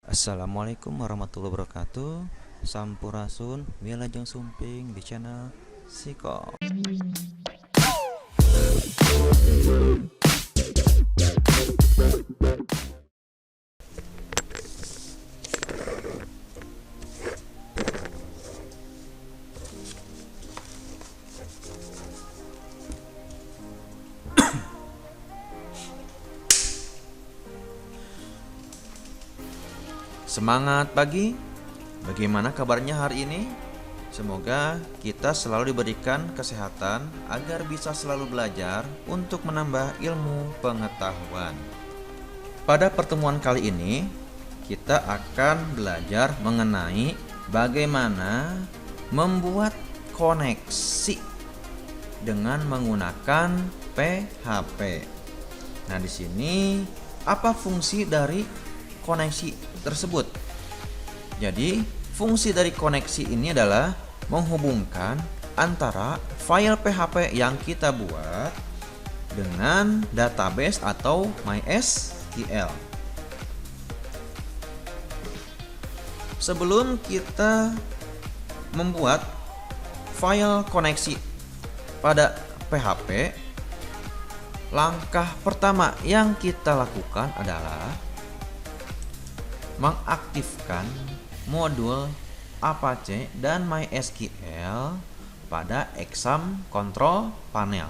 Assalamualaikum warahmatullahi wabarakatuh. Sampurasun, Wilajeng Sumping di channel Siko. Semangat pagi. Bagaimana kabarnya hari ini? Semoga kita selalu diberikan kesehatan agar bisa selalu belajar untuk menambah ilmu pengetahuan. Pada pertemuan kali ini, kita akan belajar mengenai bagaimana membuat koneksi dengan menggunakan PHP. Nah, di sini apa fungsi dari koneksi tersebut? Jadi, fungsi dari koneksi ini adalah menghubungkan antara file PHP yang kita buat dengan database atau MySQL. Sebelum kita membuat file koneksi pada PHP, langkah pertama yang kita lakukan adalah mengaktifkan modul Apache dan MySQL pada Exam Control Panel.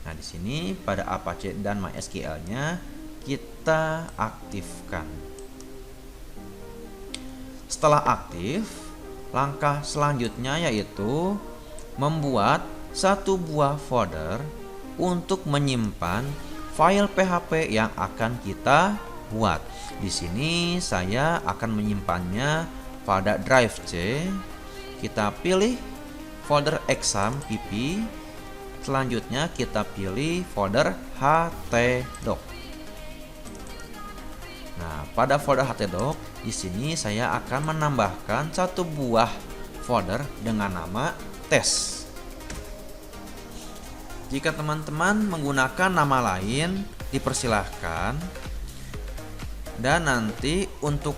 Nah, di sini pada Apache dan MySQL-nya kita aktifkan. Setelah aktif, langkah selanjutnya yaitu membuat satu buah folder untuk menyimpan file PHP yang akan kita buat. Di sini saya akan menyimpannya pada drive C. Kita pilih folder exam pp. Selanjutnya kita pilih folder htdoc. Nah, pada folder htdoc di sini saya akan menambahkan satu buah folder dengan nama tes. Jika teman-teman menggunakan nama lain, dipersilahkan. Dan nanti untuk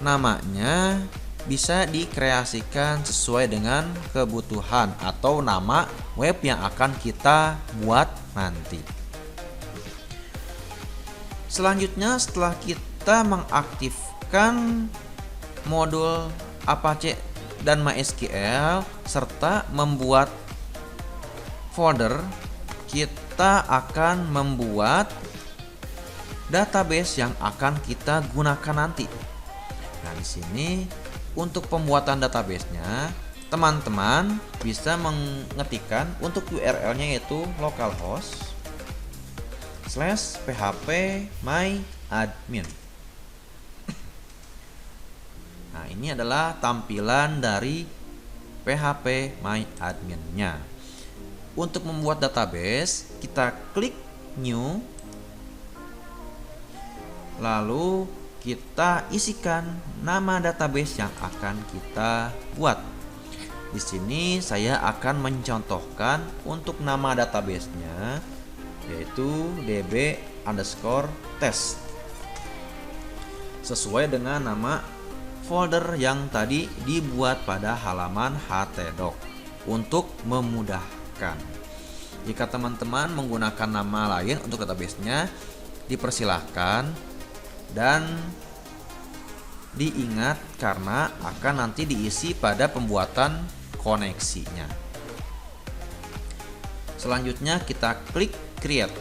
namanya bisa dikreasikan sesuai dengan kebutuhan atau nama web yang akan kita buat nanti. Selanjutnya, setelah kita mengaktifkan modul Apache dan MySQL serta membuat folder, kita akan membuat database yang akan kita gunakan nanti. Nah, di sini untuk pembuatan database-nya, teman-teman bisa mengetikkan untuk URL-nya yaitu localhost/php/myadmin. Nah, ini adalah tampilan dari PHP MyAdmin-nya. Untuk membuat database, kita klik New. Lalu kita isikan nama database yang akan kita buat. Di sini saya akan mencontohkan untuk nama database-nya yaitu db_test sesuai dengan nama folder yang tadi dibuat pada halaman htdoc untuk memudahkan. Jika teman-teman menggunakan nama lain untuk database-nya, dipersilahkan. Dan diingat karena akan nanti diisi pada pembuatan koneksinya. Selanjutnya kita klik create.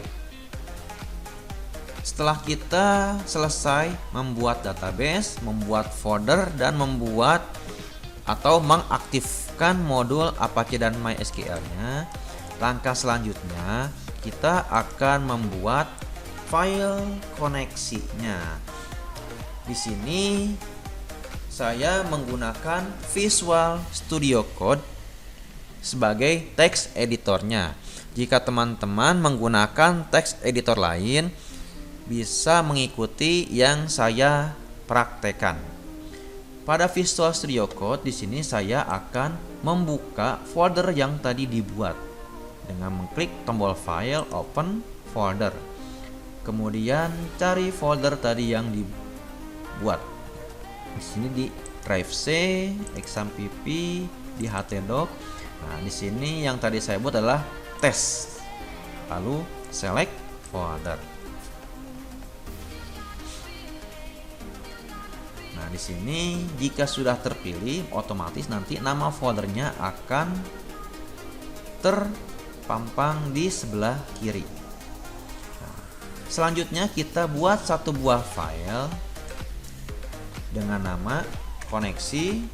Setelah kita selesai membuat database, membuat folder, dan membuat atau mengaktifkan modul Apache dan MySQL-nya, langkah selanjutnya kita akan membuat file koneksinya. Di sini saya menggunakan Visual Studio Code sebagai text editornya. Jika teman-teman menggunakan text editor lain, bisa mengikuti yang saya praktekkan. Pada Visual Studio Code di sini saya akan membuka folder yang tadi dibuat dengan mengklik tombol file, open folder. Kemudian cari folder tadi yang dibuat. Di sini di drive C, exampp, di htdoc. Nah, di sini yang tadi saya buat adalah tes. Lalu select folder. Nah, di sini jika sudah terpilih, otomatis nanti nama foldernya akan terpampang di sebelah kiri. Nah, selanjutnya kita buat satu buah file dengan nama koneksi.php.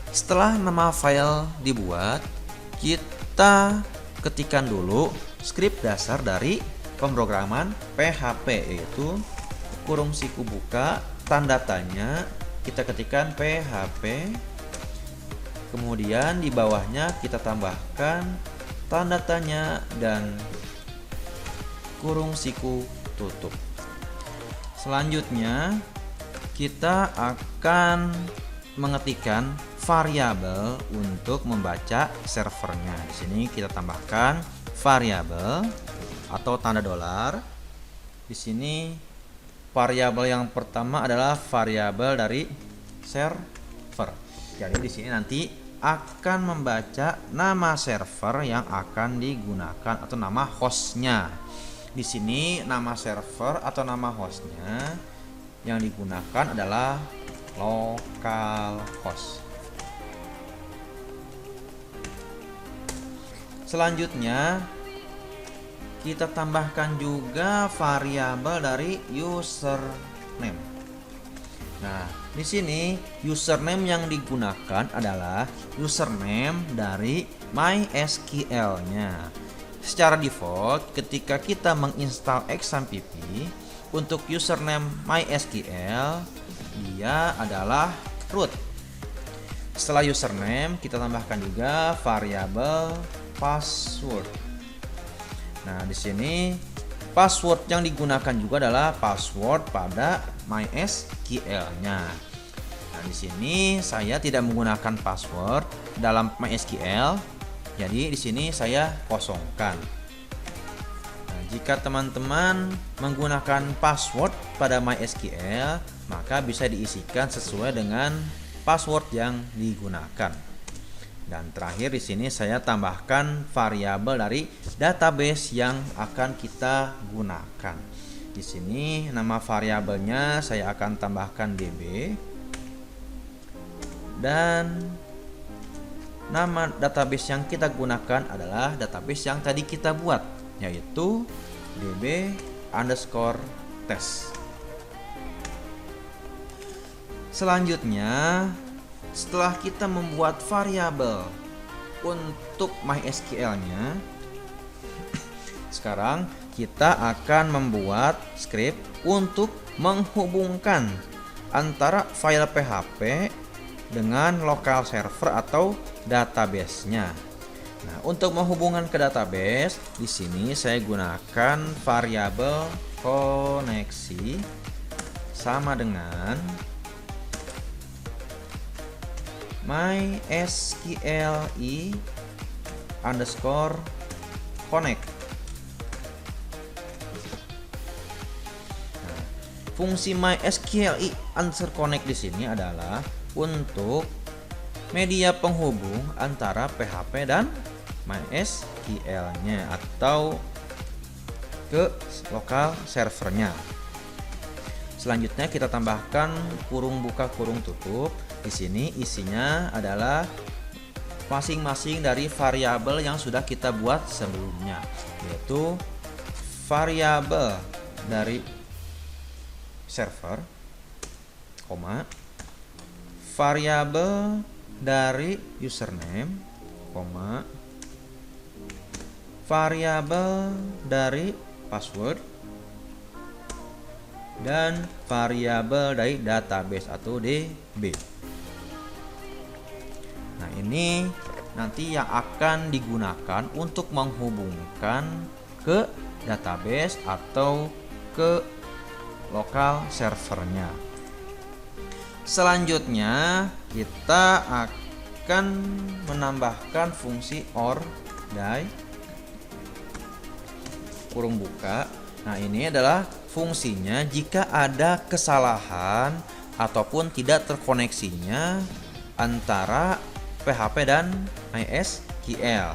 Setelah nama file dibuat, kita ketikkan dulu skrip dasar dari pemrograman PHP, yaitu kurung siku buka, tanda tanya, kita ketikkan PHP, kemudian di bawahnya kita tambahkan tanda tanya dan kurung siku tutup. Selanjutnya kita akan mengetikkan variabel untuk membaca servernya. Di sini kita tambahkan variabel atau tanda dolar. Di sini variabel yang pertama adalah variabel dari server. Jadi di sini nanti akan membaca nama server yang akan digunakan atau nama hostnya. Di sini nama server atau nama hostnya yang digunakan adalah localhost. Selanjutnya kita tambahkan juga variabel dari username. Nah, di sini username yang digunakan adalah username dari MySQL-nya. Secara default, ketika kita menginstal exampp, untuk username MySQL dia adalah root. Setelah username, kita tambahkan juga variabel password. Nah, di sini password yang digunakan juga adalah password pada MySQL-nya. Nah, di sini saya tidak menggunakan password dalam MySQL, jadi di sini saya kosongkan. Nah, jika teman-teman menggunakan password pada MySQL, maka bisa diisikan sesuai dengan password yang digunakan. Dan terakhir di sini saya tambahkan variabel dari database yang akan kita gunakan. Di sini nama variabelnya saya akan tambahkan db dan nama database yang kita gunakan adalah database yang tadi kita buat, yaitu db_test. Selanjutnya, setelah kita membuat variabel untuk MySQL-nya, sekarang kita akan membuat script untuk menghubungkan antara file PHP dengan local server atau database-nya. Nah, untuk menghubungkan ke database, di sini saya gunakan variabel koneksi sama dengan MySQLi_connect. Nah, fungsi MySQLi_connect di sini adalah untuk media penghubung antara PHP dan MySQL-nya atau ke lokal servernya. Selanjutnya kita tambahkan kurung buka kurung tutup. Di sini isinya adalah masing-masing dari variabel yang sudah kita buat sebelumnya, yaitu variabel dari server, variabel dari username, variabel dari password, dan variabel dari database atau DB. Nah, ini nanti yang akan digunakan untuk menghubungkan ke database atau ke lokal servernya. Selanjutnya kita akan menambahkan fungsi OR die kurung buka. Nah, ini adalah fungsinya jika ada kesalahan ataupun tidak terkoneksinya antara PHP dan MySQL.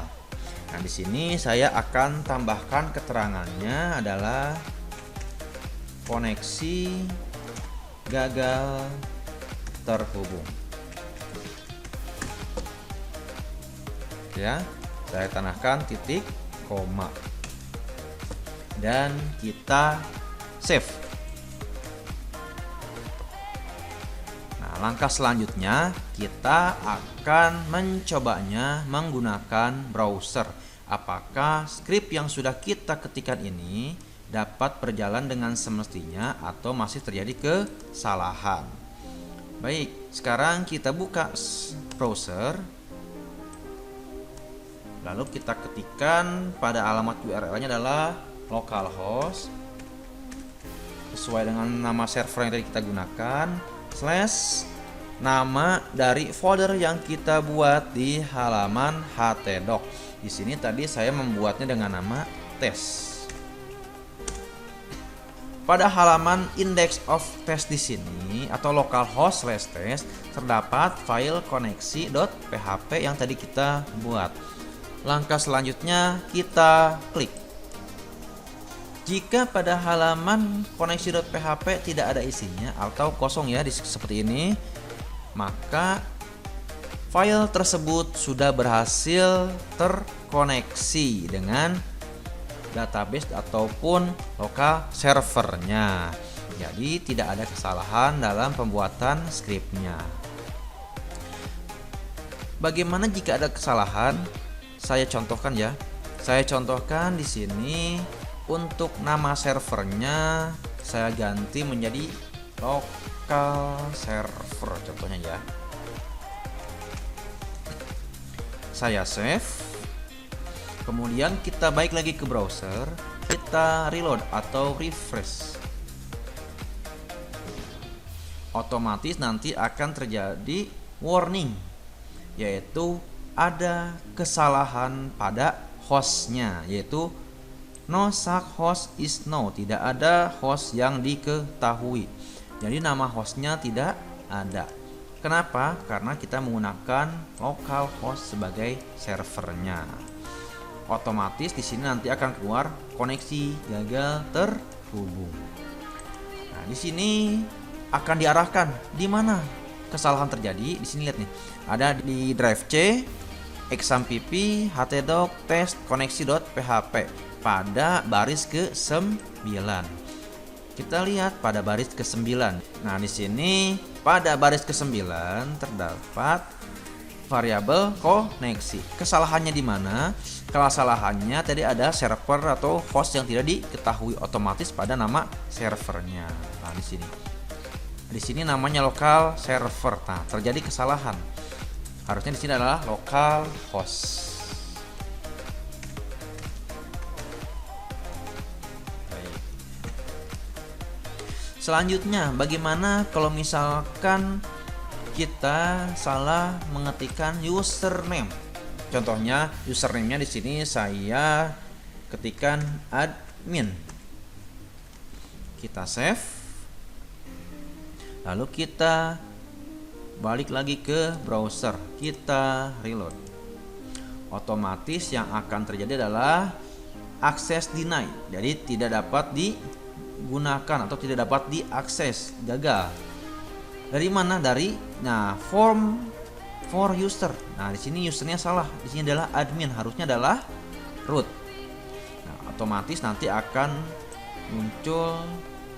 Nah, di sini saya akan tambahkan keterangannya adalah koneksi gagal terhubung. Ya, saya tandahkan titik, koma, dan kita save. Nah, langkah selanjutnya kita akan mencobanya menggunakan browser. Apakah script yang sudah kita ketikkan ini dapat berjalan dengan semestinya atau masih terjadi kesalahan. Baik, sekarang kita buka browser. Lalu kita ketikkan pada alamat URL-nya adalah localhost sesuai dengan nama server yang tadi kita gunakan / nama dari folder yang kita buat di halaman htdoc. Di sini tadi saya membuatnya dengan nama tes. Pada halaman index of test di sini atau localhost /test terdapat file koneksi.php yang tadi kita buat. Langkah selanjutnya kita klik. Jika pada halaman koneksi.php tidak ada isinya atau kosong ya seperti ini, maka file tersebut sudah berhasil terkoneksi dengan database ataupun lokal servernya. Jadi tidak ada kesalahan dalam pembuatan skripnya. Bagaimana jika ada kesalahan? Saya contohkan ya. Saya contohkan di sini untuk nama servernya saya ganti menjadi local server contohnya ya. Saya save. Kemudian kita balik lagi ke browser, kita reload atau refresh. Otomatis nanti akan terjadi warning, yaitu ada kesalahan pada hostnya, yaitu no such host is no, tidak ada host yang diketahui. Jadi nama hostnya tidak ada. Kenapa? Karena kita menggunakan localhost sebagai servernya. Otomatis di sini nanti akan keluar koneksi gagal terhubung. Nah, di sini akan diarahkan di mana kesalahan terjadi. Di sini lihat nih, ada di drive C, exampp, htdoc, test, koneksi.php pada baris ke-9. Kita lihat pada baris ke-9. Nah, di sini pada baris ke-9 terdapat variabel koneksi. Kesalahannya di mana? Kesalahannya tadi ada server atau host yang tidak diketahui, otomatis pada nama servernya. Nah, di sini. Di sini namanya local server. Nah, terjadi kesalahan. Harusnya di sini adalah local host. Baik. Selanjutnya, bagaimana kalau misalkan kita salah mengetikkan username? Contohnya, username-nya di sini saya ketikkan admin. Kita save. Lalu kita balik lagi ke browser, kita reload. Otomatis yang akan terjadi adalah access denied, jadi tidak dapat digunakan atau tidak dapat diakses, gagal. Dari mana? Dari form for user. Nah, di sini usernya salah, di sini adalah admin, harusnya adalah root. Nah, otomatis nanti akan muncul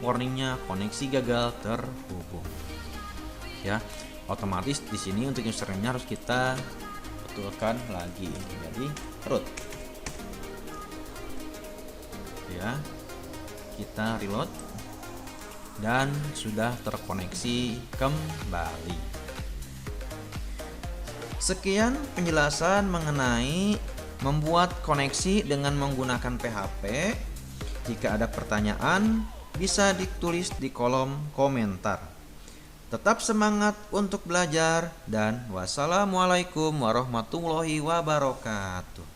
warningnya koneksi gagal terhubung. Ya. Otomatis di sini untuk username-nya harus kita betulkan lagi, jadi root. Ya, kita reload dan sudah terkoneksi kembali. Sekian penjelasan mengenai membuat koneksi dengan menggunakan PHP. Jika ada pertanyaan, bisa ditulis di kolom komentar. Tetap semangat untuk belajar dan wassalamualaikum warahmatullahi wabarakatuh.